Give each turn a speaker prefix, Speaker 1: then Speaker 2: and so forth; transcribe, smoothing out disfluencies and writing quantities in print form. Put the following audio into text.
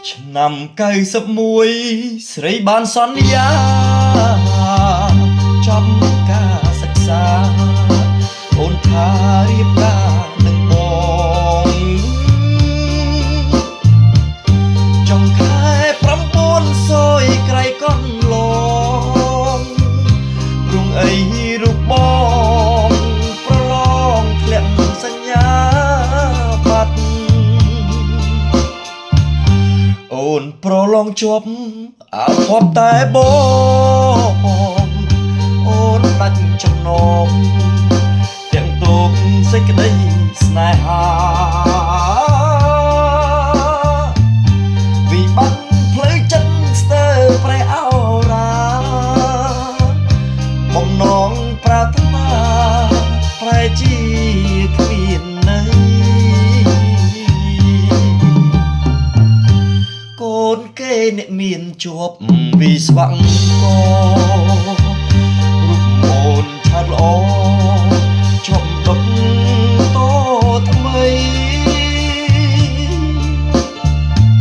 Speaker 1: ឆ្នាំ91ស្រីបានសន្យាចំការសិក្សាអូនថារៀបការនឹងបងចុងខែ9សយក្រៃកនឡងរុងអីរូបបងប្រឡងធ្លាក់សញ្ញាបាត់អូនប្រឡងជាប់អាភ័ព្វតែបងអូនដាច់ចំណងទាំងទុកសេចក្តីស្នេហាវិបត្តិផ្លូវចិត្តស្ទើរប្រែអោរាបំណងប្រាថ្នាប្រែជាគ្មានន័យកូនគេអ្នកមានជាប់វិស្វកររូបមន្តឆើតល្អជាប់ដុក